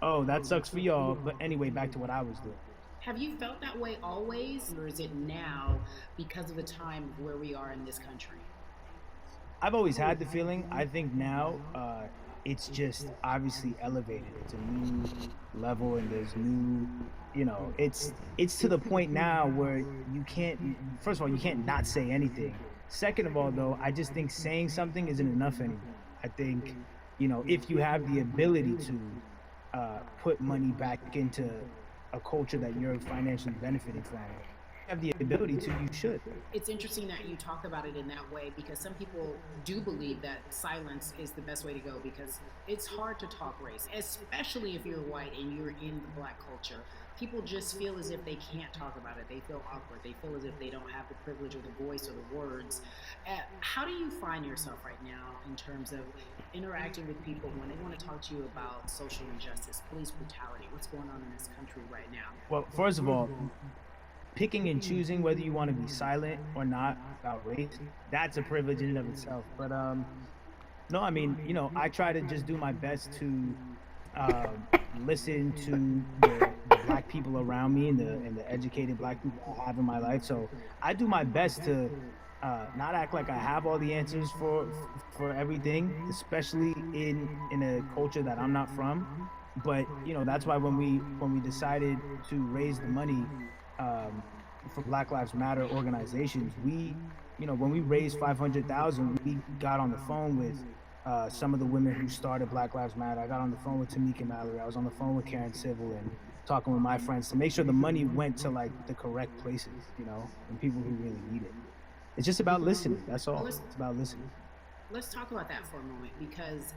Oh, that sucks for y'all. But anyway, back to what I was doing. Have you felt that way always, or is it now because of the time of where we are in this country? I've always had the feeling. I think now it's just obviously elevated. It's a new level, and there's new, it's to the point now where you can't. First of all, you can't not say anything. Second of all, though, I just think saying something isn't enough anymore. I think if you have the ability to put money back into a culture that you're financially benefiting from, have the ability to, you should. It's interesting that you talk about it in that way because some people do believe that silence is the best way to go because it's hard to talk race, especially if you're white and you're in the black culture. People just feel as if they can't talk about it. They feel awkward. They feel as if they don't have the privilege or the voice or the words. How do you find yourself right now in terms of interacting with people when they want to talk to you about social injustice, police brutality, what's going on in this country right now? Well, first of all, picking and choosing whether you want to be silent or not about race, that's a privilege in and of itself. But no, I mean, I try to just do my best to listen to the black people around me, and the educated black people I have in my life. So I do my best to not act like I have all the answers for everything, especially in a culture that I'm not from. But that's why when we decided to raise the money um, for Black Lives Matter organizations, when we raised 500,000, we got on the phone with some of the women who started Black Lives Matter. I got on the phone with Tamika Mallory. I was on the phone with Karen Civil and talking with my friends to make sure the money went to like the correct places, and people who really need it. It's just about listening. That's Well, all. It's about listening. let's talk about that for a moment because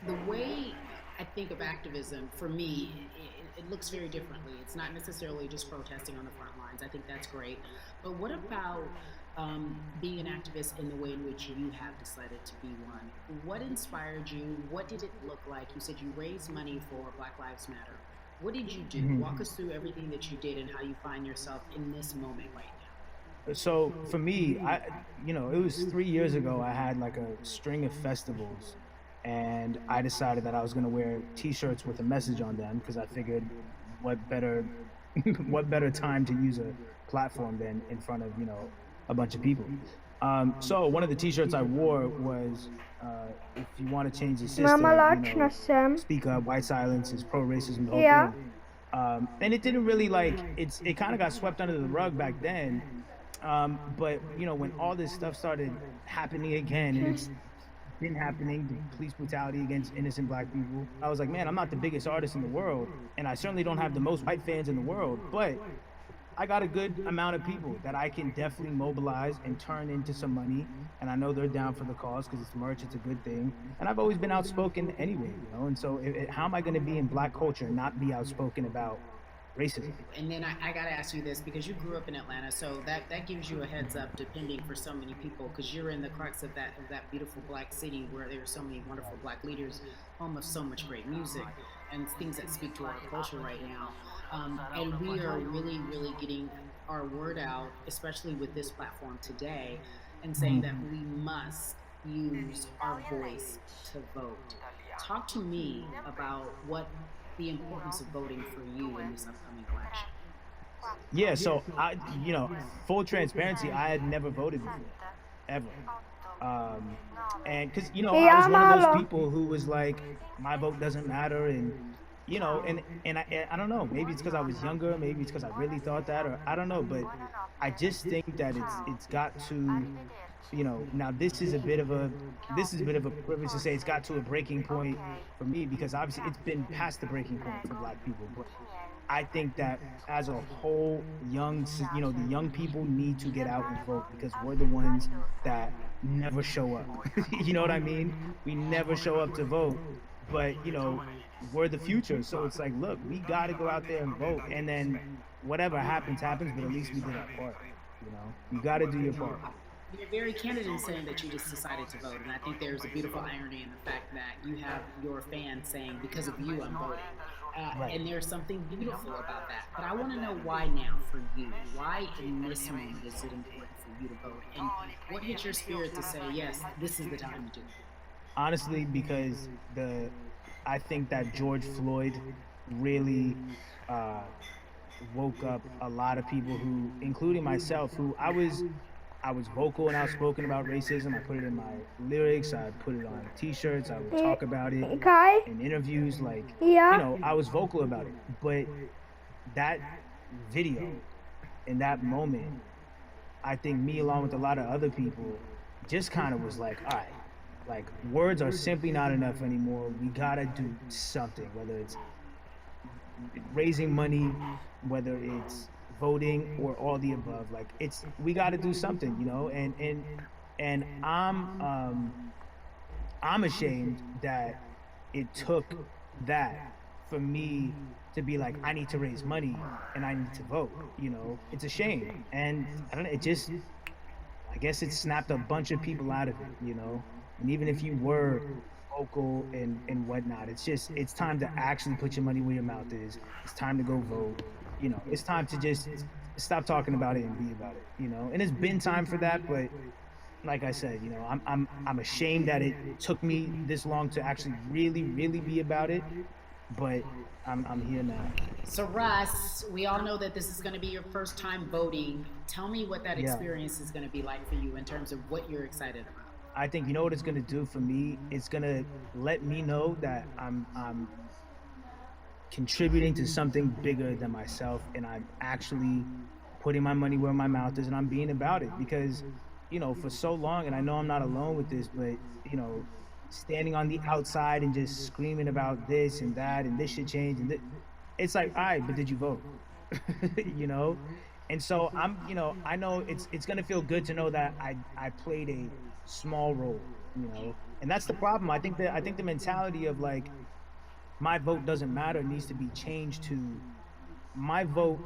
the way I think of activism, for me, it looks very differently. It's not necessarily just protesting on the front lines. I think that's great. But what about being an activist in the way in which you have decided to be one? What inspired you? What did it look like? You said you raised money for Black Lives Matter. What did you do? Mhm. Walk us through everything that you did and how you find yourself in this moment right now. So for me, it was 3 years ago. I had like a string of festivals, and I decided that I was going to wear T-shirts with a message on them because I figured, what better, what better time to use a platform than in front of a bunch of people. So one of the T-shirts I wore was, "If you want to change the system, Mama açmasam. speak up. White silence is pro-racism." The whole Yeah. thing. And it didn't really it kind of got swept under the rug back then. But when all this stuff started happening again, and it's been happening, the police brutality against innocent black people, I was like, man, I'm not the biggest artist in the world, and I certainly don't have the most white fans in the world, but I got a good amount of people that I can definitely mobilize and turn into some money. And I know they're down for the cause because it's merch, it's a good thing. And I've always been outspoken anyway, And so, how am I going to be in black culture and not be outspoken about racism? And then I got to ask you this because you grew up in Atlanta, so that gives you a heads up, depending for so many people, because you're in the crux of that beautiful black city where there are so many wonderful black leaders, home of so much great music and things that speak to our culture right now. And we are really, really getting our word out, especially with this platform today, and saying that Mhm. we must use our voice to vote. Talk to me about what the importance of voting for you in this upcoming election. Yeah, so full transparency, I had never voted before, ever. Um, and because I was Yeah, one of those malo. people who was like, my vote doesn't matter, and I don't know, maybe it's because I was younger, maybe it's because I really thought that, or I don't know, but I just think that it's got to, now this is a bit of a privilege to say it's got to a breaking point for me because obviously it's been past the breaking point for black people, but I think that as a whole, the young people need to get out and vote because we're the ones that never show up. You know what I mean? We never show up to vote, but we're the future. So it's like, look, we got to go out there and vote, and then whatever happens, happens. But at least we did our part. You got to do your part. You're very candid in saying that you just decided to vote, and I think there's a beautiful irony in the fact that you have your fans saying, "Because of you, I'm voting," Right. and there's something beautiful about that. But I want to know why now for you. Why in this moment is it important for you to vote, and what hits your spirit to say, "Yes, this is the time to do it"? Honestly, because I think that George Floyd really uh, woke up a lot of people who, including myself, who I was vocal and outspoken about racism. I put it in my lyrics. I put it on T-shirts. I would talk about it Kai? in interviews. Like, Yeah? I was vocal about it. But that video in that moment, I think me along with a lot of other people just kind of was like, all right, like words are simply not enough anymore. We gotta do something, whether it's raising money, whether it's voting or all the above. Like we got to do something, and I'm ashamed that it took that for me to be like, I need to raise money and I need to vote. It's a shame, and I don't know. I guess it snapped a bunch of people out of it. And even if you were vocal and whatnot, it's time to actually put your money where your mouth is. It's time to go vote. It's time to just stop talking about it and be about it. And it's been time for that, but like I said, I'm ashamed that it took me this long to actually really, really be about it. But I'm here now. So, Russ, we all know that this is going to be your first time voting. Tell me what that Yeah. experience is going to be like for you in terms of what you're excited about. I think you know what it's gonna do for me. It's gonna let me know that I'm contributing to something bigger than myself, and I'm actually putting my money where my mouth is, and I'm being about it. Because for so long, and I know I'm not alone with this, but standing on the outside and just screaming about this and that and this should change, and it's like, all right, but did you vote? you know and so I know it's going to feel good to know that I played a small role. And that's the problem. I think the mentality of like, my vote doesn't matter needs to be changed to, my vote,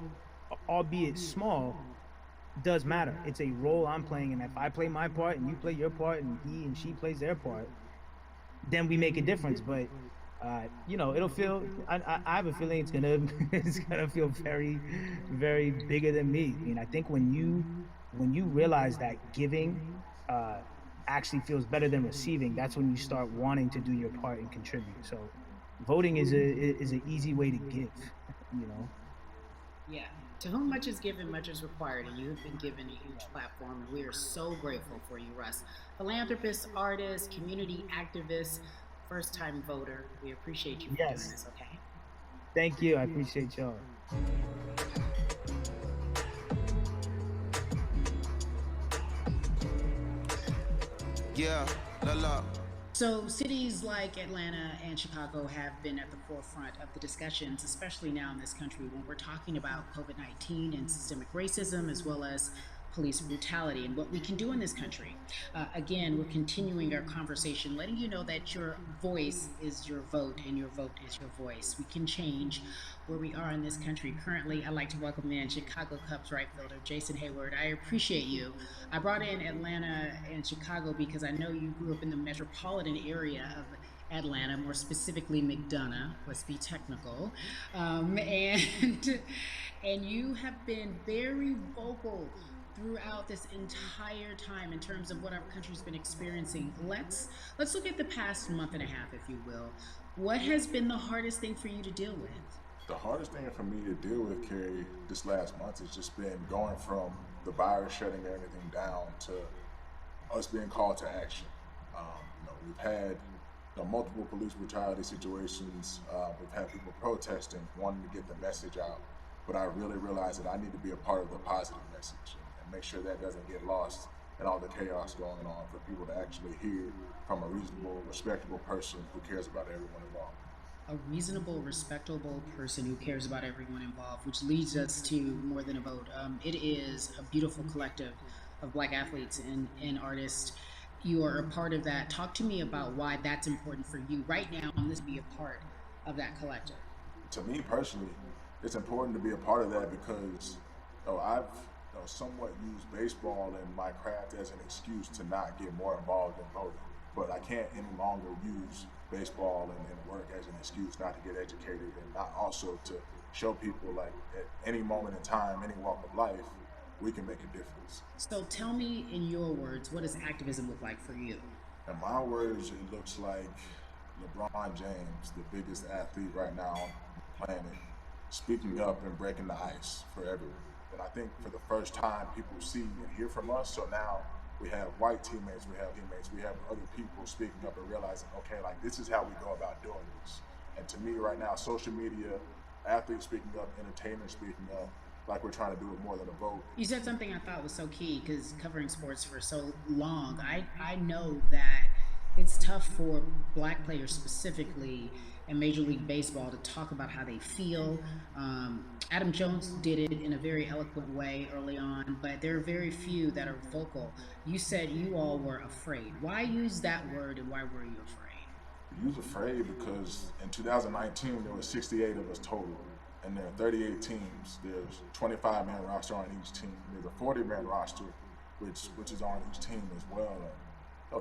albeit small, does matter. It's a role I'm playing, and if I play my part and you play your part and he and she plays their part, then we make a difference. But it'll feel. I have a feeling it's gonna it's gonna feel very, very bigger than me. I mean, I think when you realize that giving actually feels better than receiving, that's when you start wanting to do your part and contribute. So, voting is an easy way to give. You know. Yeah. To whom much is given, much is required, and you have been given a huge platform, and we are so grateful for you, Russ. Philanthropist, artist, community activist, first time voter. We appreciate you for doing Yes. this, okay? Thank you. I appreciate y'all. Yeah, la la. So, cities like Atlanta and Chicago have been at the forefront of the discussions, especially now in this country when we're talking about COVID 19 and systemic racism, as well as police brutality and what we can do in this country. Again, we're continuing our conversation, letting you know that your voice is your vote and your vote is your voice. We can change where we are in this country. Currently, I'd like to welcome in Chicago Cubs right fielder Jason Hayward. I appreciate you. I brought in Atlanta and Chicago because I know you grew up in the metropolitan area of Atlanta, more specifically McDonough. Let's be technical, and and you have been very vocal throughout this entire time in terms of what our country's been experiencing. Let's look at the past month and a half, if you will. What has been the hardest thing for you to deal with? The hardest thing for me to deal with, Carrie, this last month has just been going from the virus shutting everything down to us being called to action. We've had multiple police brutality situations. We've had people protesting, wanting to get the message out. But I really realized that I need to be a part of the positive message and make sure that doesn't get lost in all the chaos going on, for people to actually hear from a reasonable, respectable person who cares about everyone involved. A reasonable, respectable person who cares about everyone involved, which leads us to More Than a Vote. It is a beautiful collective of Black athletes and artists. You are a part of that. Talk to me about why that's important for you right now, and this be a part of that collective. To me personally, it's important to be a part of that because I've somewhat used baseball and my craft as an excuse to not get more involved in voting. But I can't any longer use baseball and work as an excuse not to get educated, and not also to show people, like, at any moment in time, any walk of life, we can make a difference. So tell me in your words, what does activism look like for you? In my words, it looks like LeBron James, the biggest athlete right now planet, speaking up and breaking the ice for everyone. And I think for the first time, people see and hear from us. So now we have white teammates, we have other people speaking up and realizing, okay, like this is how we go about doing this. And to me, right now, social media, athletes speaking up, entertainers speaking up, like we're trying to do it more than a vote. You said something I thought was so key because covering sports for so long, I know that it's tough for black players specifically in Major League Baseball to talk about how they feel. Adam Jones did it in a very eloquent way early on, but there are very few that are vocal. You said you all were afraid. Why use that word and why were you afraid? We was afraid because in 2019 there were 68 of us total, and there are 38 teams. There's 25-man roster on each team. There's a 40-man roster, which is on each team as well. And,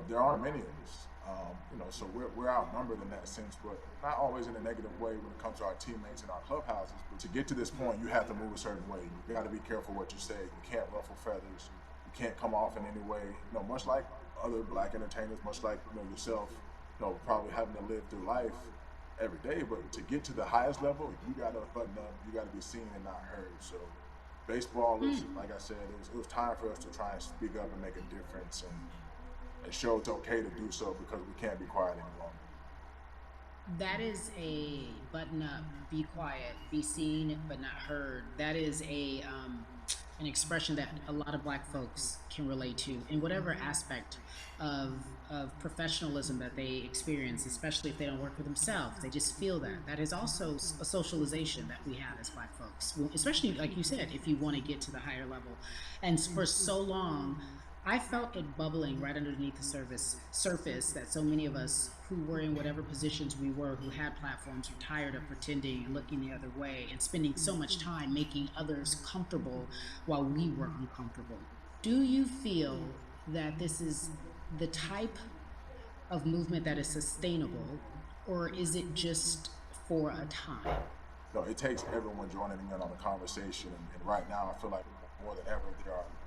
there aren't many of us, so we're outnumbered in that sense, but not always in a negative way when it comes to our teammates and our clubhouses. But to get to this point, you have to move a certain way. You got to be careful what you say. You can't ruffle feathers. You can't come off in any way. Much like other black entertainers, much like yourself. Probably having to live through life every day, but to get to the highest level, you gotta button up, you gotta be seen and not heard. So baseball is, like I said, it was time for us to try and speak up and make a difference and show it's okay to do so because we can't be quiet any longer. That is a button up, be quiet, be seen but not heard. That is an expression that a lot of black folks can relate to in whatever aspect of professionalism that they experience, especially if they don't work for themselves. They just feel that. That is also a socialization that we have as black folks, especially, like you said, if you want to get to the higher level. And for so long, I felt it bubbling right underneath the surface that so many of us who were in whatever positions we were, who had platforms, were tired of pretending and looking the other way and spending so much time making others comfortable while we were uncomfortable. Do you feel that this is the type of movement that is sustainable, or is it just for a time? No, it takes everyone joining in on the conversation, and right now I feel like more than ever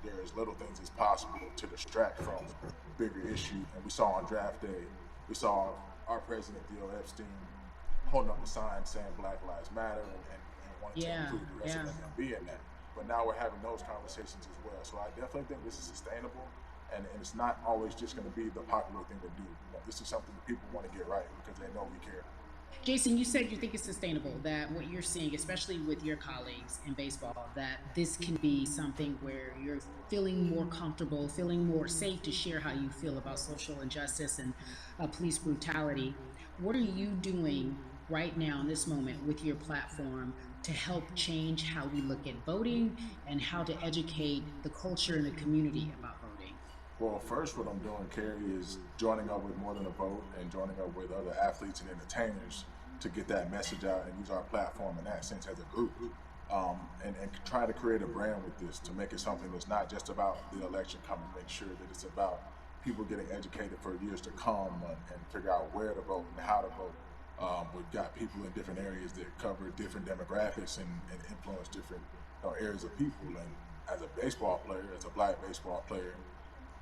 there is little things as possible to distract from bigger issues. And we saw on draft day, we saw our president Theo Epstein holding up a sign saying Black Lives Matter and wanting to include the rest of the MLB in that. But now we're having those conversations as well. So I definitely think this is sustainable, and it's not always just going to be the popular thing to do. This is something that people want to get right because they know we care. Jason, you said you think it's sustainable, that what you're seeing, especially with your colleagues in baseball, that this can be something where you're feeling more comfortable, feeling more safe to share how you feel about social injustice and police brutality. What are you doing right now in this moment with your platform to help change how we look at voting and how to educate the culture and the community about voting? Well, first, what I'm doing, Carrie, is joining up with More Than a Vote and joining up with other athletes and entertainers to get that message out and use our platform in that sense as a group. And try to create a brand with this to make it something that's not just about the election coming, make sure that it's about people getting educated for years to come and figure out where to vote and how to vote. We've got people in different areas that cover different demographics and influence different areas of people. And as a baseball player, as a black baseball player,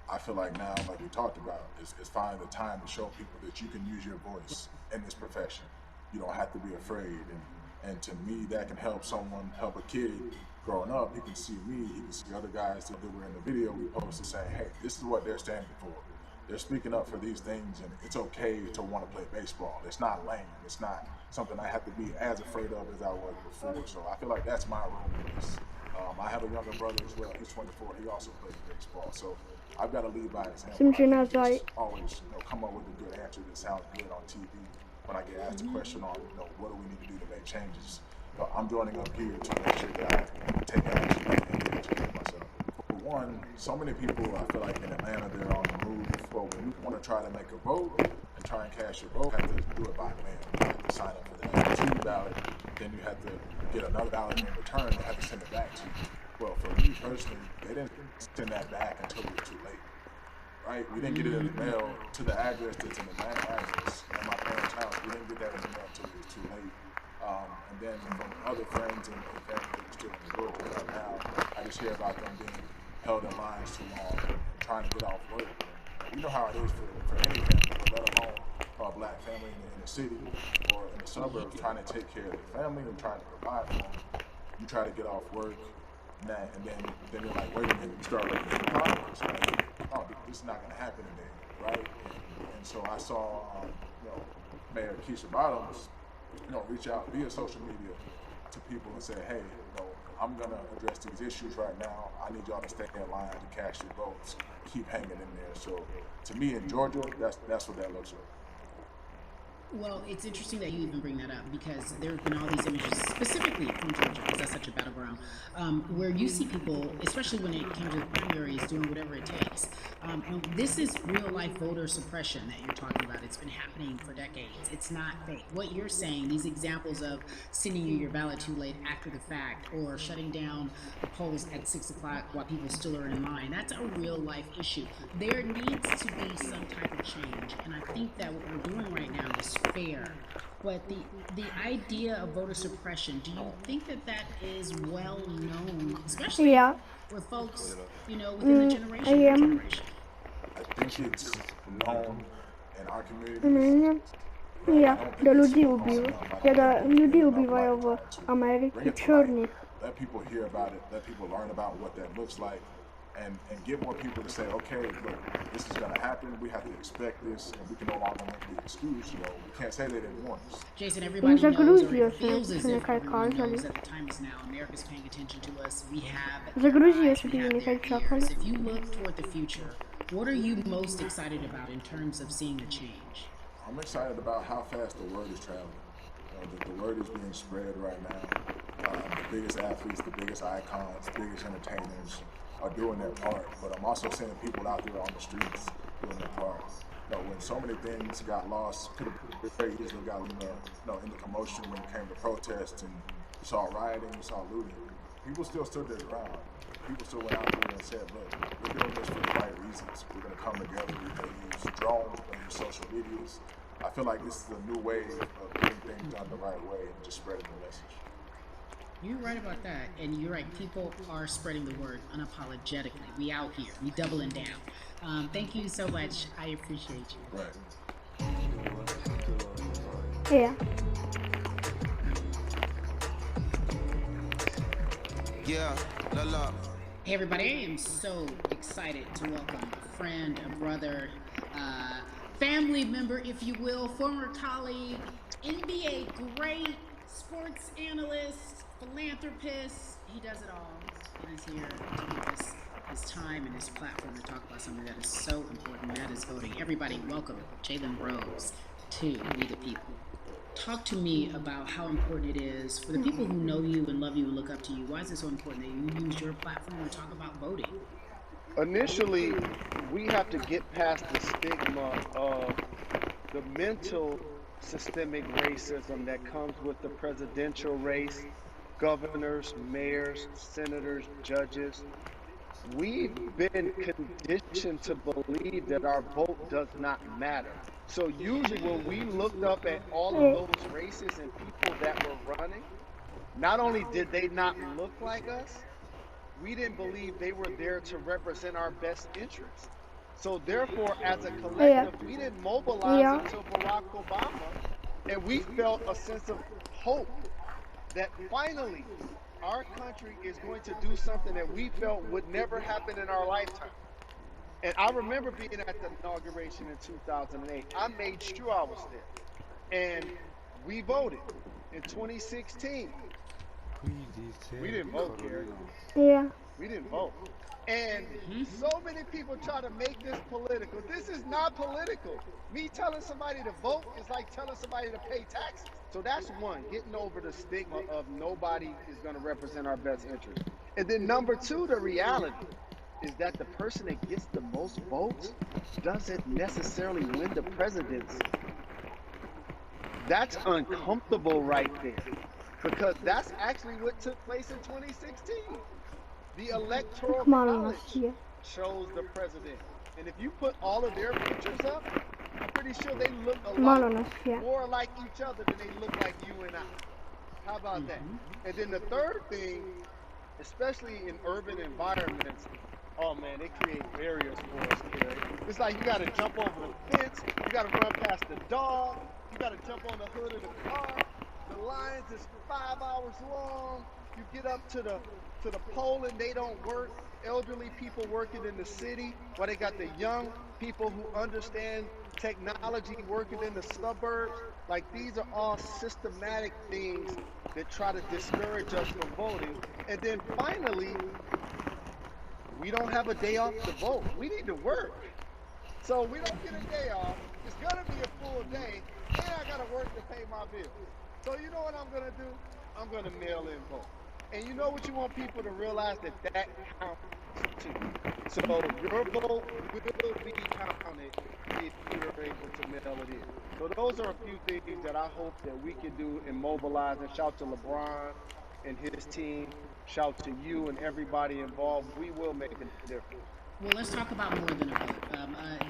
I feel like now, like we talked about, is finding the time to show people that you can use your voice in this profession. You don't have to be afraid. And to me, that can help a kid growing up. He can see me, he can see other guys that were in the video we posted saying, hey, this is what they're standing for. They're speaking up for these things, and it's okay to want to play baseball. It's not lame. It's not something I have to be as afraid of as I was before. So I feel like that's my role in this. I have a younger brother as well. He's 24. He also plays baseball. So I've got to lead by example. Always, come up with a good answer that sounds good on TV. When I get asked a question on, what do we need to do to make changes? I'm joining up here to make sure that I take action and educate myself. For one, so many people, I feel like in Atlanta, they're on the move. Well, when you want to try to make a vote and try and cast your vote, you have to do it by mail. You have to sign up for the absentee ballot. Then you have to get another ballot in return and have to send it back to you. Well, for me personally, they didn't send that back until it was too late. Right? We didn't get it in the mail to the address that's in the mail address at my parents' house. We didn't get that in the mail until it was too late. And then from other friends and family that are still in the group right now, I just hear about them being held in lines too long and trying to get off work. And you know how it is for any family, let alone black family in the city or in the suburbs trying to take care of their family and trying to provide for them. You try to get off work, and then you're like, wait a minute, you start looking for progress. Like, oh, this is not going to happen today, right? And so I saw, Mayor Keisha Bottoms, reach out via social media to people and say, hey, I'm going to address these issues right now. I need y'all to stay in line to cast your votes. Keep hanging in there. So to me in Georgia, that's what that looks like. Well, it's interesting that you even bring that up because there have been all these images, specifically from Georgia, because that's such a battleground, where you see people, especially when it came to the primaries, doing whatever it takes. This is real-life voter suppression that you're talking about. It's been happening for decades. It's not fake. What you're saying, these examples of sending you your ballot too late after the fact or shutting down the polls at 6 o'clock while people still are in line, that's a real-life issue. There needs to be some type of change, and I think that what we're doing right now is fair, but the idea of voter suppression, do you think that is well known, especially with folks, within the generation? I think it's known in our community. Ljudi ubiju. Da ljudi ubivaju v Ameriki črnih. Let people hear about it, let people learn about what that looks like, and get more people to say, okay, look, this is going to happen, we have to expect this, and we can no longer make the excuse, we can't say they didn't warn us. Jason, everybody knows or feels as if everyone knows that the time is now. America's paying attention to us. We have eyes, we have their ears. If you look toward the future, what are you most excited about in terms of seeing the change? I'm excited about how fast the word is traveling. The word is being spread right now. The biggest athletes, the biggest icons, the biggest entertainers are doing their part, but I'm also seeing people out there on the streets doing their part. When so many things got lost, could have very easily got in the commotion when it came to protests, and you saw rioting, you saw looting. People still stood their ground. People still went out there and said, look, we're doing this for the right reasons. We're going to come together. We're going to use drones, we're going to use social medias. I feel like this is a new way of getting things done the right way and just spreading the message. You're right about that, and you're right. People are spreading the word unapologetically. We out here. We doubling down. Thank you so much. I appreciate you. Right. Yeah. Yeah, la la. Hey everybody, I am so excited to welcome a friend, a brother, family member, if you will, former colleague, NBA great, sports analyst, philanthropist. He does it all and is here to give us his time and his platform to talk about something that is so important, that is voting. Everybody, welcome Jalen Rose to We the People. Talk to me about how important it is for the people who know you and love you and look up to you. Why is it so important that you use your platform to talk about voting? Initially, we have to get past the stigma of the mental systemic racism that comes with the presidential race, governors, mayors, senators, judges. We've been conditioned to believe that our vote does not matter. So usually when we looked up at all of those races and people that were running, not only did they not look like us, we didn't believe they were there to represent our best interests. So therefore, as a collective, we didn't mobilize until Barack Obama, and we felt a sense of hope that finally our country is going to do something that we felt would never happen in our lifetime. And I remember being at the inauguration in 2008. I made sure I was there. And we voted in 2016. We didn't vote, Gary. Yeah. We didn't vote. And so many people try to make this political. This is not political. Me telling somebody to vote is like telling somebody to pay taxes. So that's one, getting over the stigma of nobody is going to represent our best interest. And then number two, the reality is that the person that gets the most votes doesn't necessarily win the presidency. That's uncomfortable right there, because that's actually what took place in 2016. The Electoral College chose the president. And if you put all of their pictures up, I'm pretty sure they look a lot more like each other than they look like you and I. How about that? And then the third thing, especially in urban environments, Oh man, they create barriers for us, Kerry. It's like you got to jump over the fence, you got to run past the dog, you got to jump on the hood of the car. The lines is 5 hours long. You get up to the pole and they don't work. Elderly people working in the city, while they got the young people who understand technology working in the suburbs. Like these are all systematic things that try to discourage us from voting. And then finally, we don't have a day off to vote. We need to work. So we don't get a day off. It's gonna be a full day, and I gotta work to pay my bills. So you know what I'm gonna do? I'm gonna mail in vote. And you know what you want people to realize, that that counts too. So your vote will be counted if you're able to mail it in. So those are a few things that I hope that we can do and mobilize. And shout to LeBron and his team. Shout to you and everybody involved. We will make a difference. Well, let's talk about more than a vote.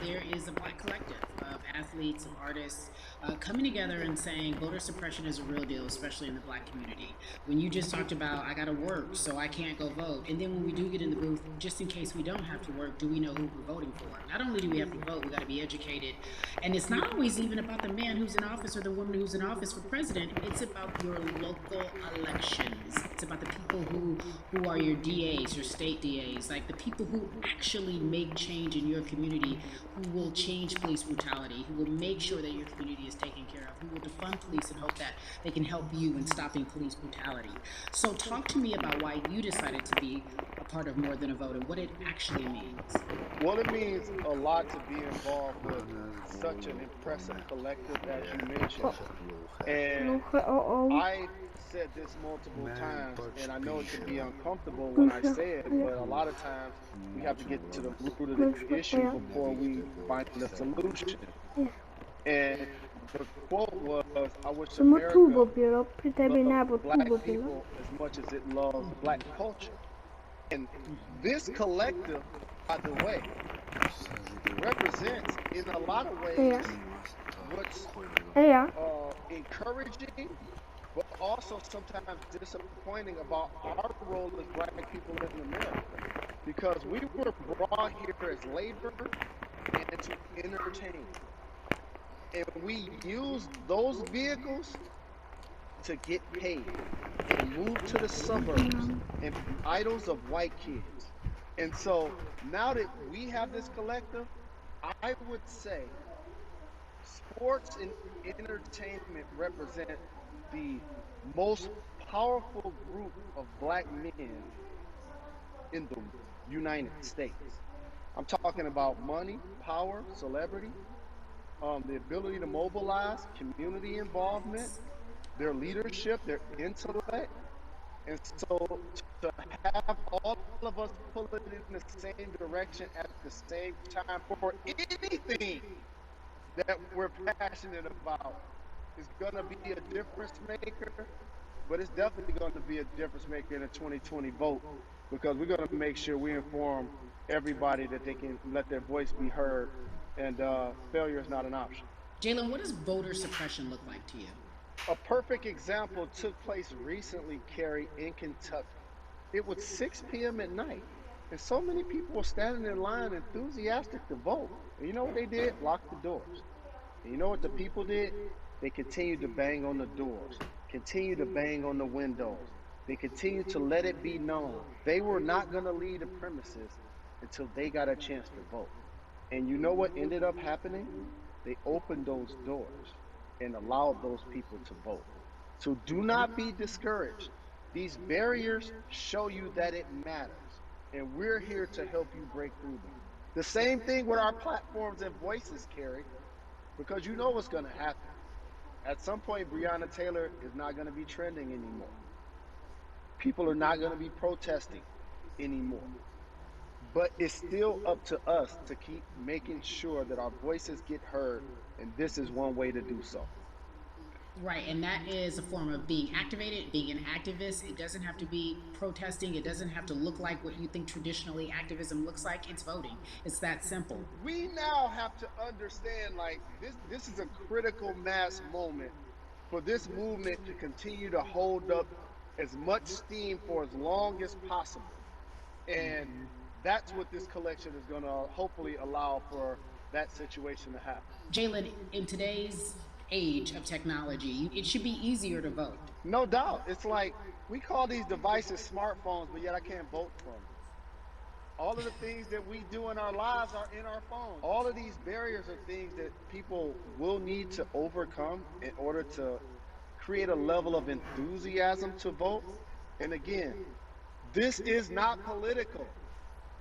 There is a black collective of athletes, of artists coming together and saying voter suppression is a real deal, especially in the black community. When you just talked about, I got to work, so I can't go vote. And then when we do get in the booth, just in case we don't have to work, do we know who we're voting for? Not only do we have to vote, we got to be educated. And it's not always even about the man who's in office or the woman who's in office for president. It's about your local elections. It's about the people who are your DAs, your state DAs, like the people who actually make change in your community, who will change police brutality, who will make sure that your community is taken care of, who will defund police and hope that they can help you in stopping police brutality. So talk to me about why you decided to be a part of More Than a Vote and what it actually means. Well, it means a lot to be involved with such an impressive collective as you mentioned. And I said this multiple times, and I know it can be uncomfortable when I say it, but a lot of times we have to get to the root of the issue before we find the solution. And the quote was, I wish America loved black people as much as it loves black culture. And this collective, by the way, represents in a lot of ways what's encouraging, but also sometimes disappointing about our role as black people in America. Because we were brought here as labor and to entertain. And we use those vehicles to get paid and move to the suburbs and be idols of white kids. And so now that we have this collective, I would say sports and entertainment represent the most powerful group of black men in the United States. I'm talking about money, power, celebrity, the ability to mobilize, community involvement, their leadership, their intellect. And so to have all of us pulling in the same direction at the same time for anything that we're passionate about is going to be a difference maker, but it's definitely going to be a difference maker in the 2020 vote, because we're going to make sure we inform everybody that they can let their voice be heard, and failure is not an option. Jalen, what does voter suppression look like to you? A perfect example took place recently, Kerry, in Kentucky. It was 6 p.m. at night, and so many people were standing in line enthusiastic to vote. And you know what they did? Locked the doors. And you know what the people did? They continued to bang on the doors, continued to bang on the windows. They continued to let it be known they were not going to leave the premises until they got a chance to vote. And you know what ended up happening? They opened those doors and allowed those people to vote. So do not be discouraged. These barriers show you that it matters, and we're here to help you break through them. The same thing with our platforms and voices, Kerry, because you know what's going to happen. At some point, Breonna Taylor is not going to be trending anymore. People are not going to be protesting anymore. But it's still up to us to keep making sure that our voices get heard, and this is one way to do so. Right, and that is a form of being activated, being an activist. It doesn't have to be protesting. It doesn't have to look like what you think traditionally activism looks like. It's voting. It's that simple. We now have to understand, like, this is a critical mass moment for this movement to continue to hold up as much steam for as long as possible. And That's what this collection is going to hopefully allow for that situation to happen. Jalen, in today's age of technology, it should be easier to vote. No doubt. It's like we call these devices smartphones, but yet I can't vote from them. All of the things that we do in our lives are in our phone. All of these barriers are things that people will need to overcome in order to create a level of enthusiasm to vote. And again, this is not political.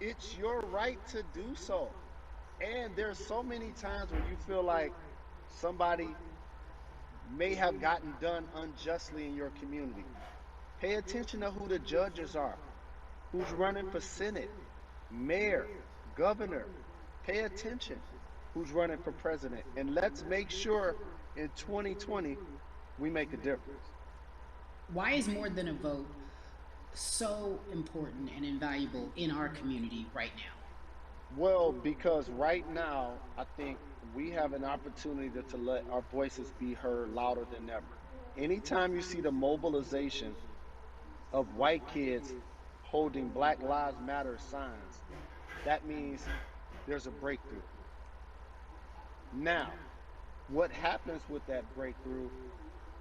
It's your right to do so. And there's so many times when you feel like somebody may have gotten done unjustly in your community. Pay attention to who the judges are, who's running for Senate, mayor, governor. Pay attention who's running for president. And let's make sure in 2020 we make a difference. Why is more than a vote so important and invaluable in our community right now? Well, because right now, I think we have an opportunity to let our voices be heard louder than ever. Anytime you see the mobilization of white kids holding Black Lives Matter signs, that means there's a breakthrough. Now, what happens with that breakthrough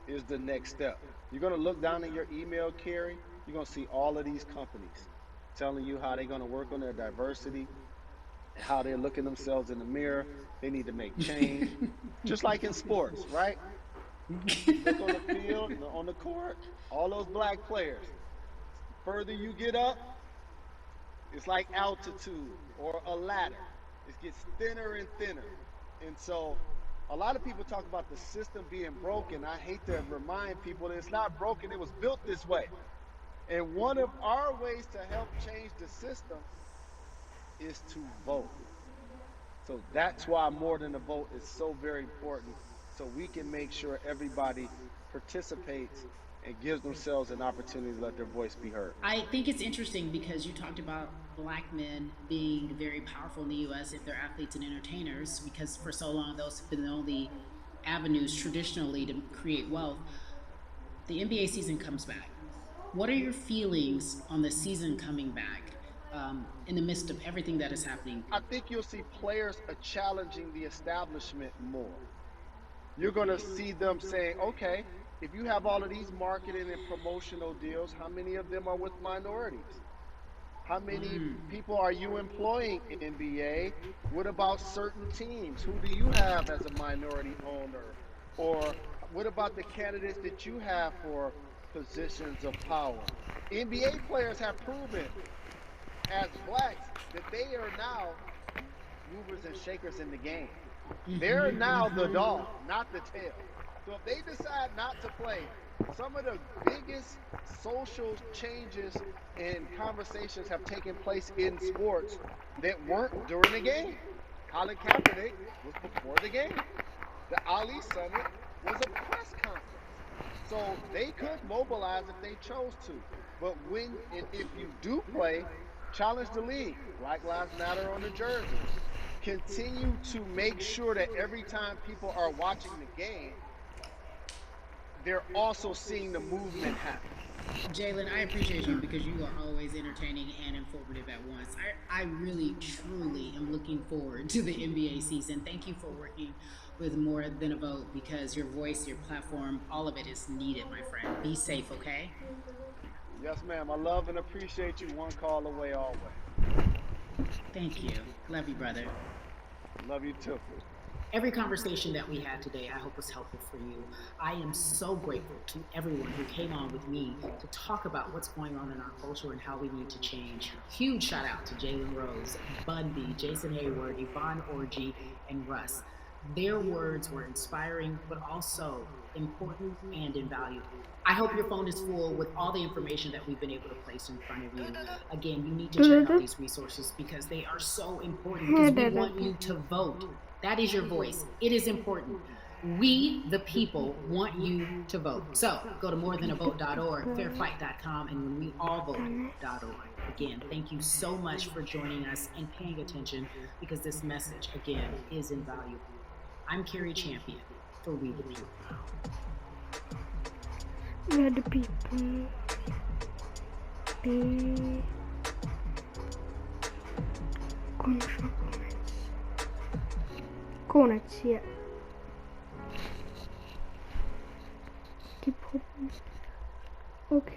is the next step. You're going to look down in your email, Carrie, you're going to see all of these companies telling you how they're going to work on their diversity, how they're looking themselves in the mirror. They need to make change. Just like in sports, right? Look on the field, on the court, all those black players. Further you get up, it's like altitude or a ladder. It gets thinner and thinner. And so a lot of people talk about the system being broken. I hate to remind people that it's not broken. It was built this way. And one of our ways to help change the system is to vote. So that's why more than a vote is so very important, so we can make sure everybody participates and gives themselves an opportunity to let their voice be heard. I think it's interesting because you talked about black men being very powerful in the U.S. if they're athletes and entertainers, because for so long those have been the only avenues traditionally to create wealth. The NBA season comes back. What are your feelings on the season coming back in the midst of everything that is happening? I think you'll see players challenging the establishment more. You're going to see them saying, okay, if you have all of these marketing and promotional deals, how many of them are with minorities? How many people are you employing in NBA? What about certain teams? Who do you have as a minority owner? Or what about the candidates that you have for positions of power? NBA players have proven as blacks that they are now movers and shakers in the game. They're now the dog, not the tail. So if they decide not to play, some of the biggest social changes and conversations have taken place in sports that weren't during the game. Colin Kaepernick was before the game. The Ali Summit was a press conference. So they could mobilize if they chose to. But when and if you do play, challenge the league. Black Lives Matter on the jerseys. Continue to make sure that every time people are watching the game, they're also seeing the movement happen. Jalen, I appreciate you because you are always entertaining and informative at once. I really, truly am looking forward to the NBA season. Thank you for working with More Than a Vote because your voice, your platform, all of it is needed, my friend. Be safe, okay? Yes, ma'am. I love and appreciate you. One call away, always. Thank you. Love you, brother. Love you too. Every conversation that we had today, I hope was helpful for you. I am so grateful to everyone who came on with me to talk about what's going on in our culture and how we need to change. Huge shout out to Jalen Rose, Bun B, Jason Hayward, Yvonne Orgy, and Russ. Their words were inspiring, but also important and invaluable. I hope your phone is full with all the information that we've been able to place in front of you. Again, you need to check out these resources because they are so important because we want you to vote. That is your voice. It is important. We, the people, want you to vote. So go to morethanavote.org, fairfight.com, and whenweallvote.org. Again, thank you so much for joining us and paying attention because this message, again, is invaluable. I'm Carrie Champion for We the People. We are the people. Konačno konec je. Hip hop. Ok.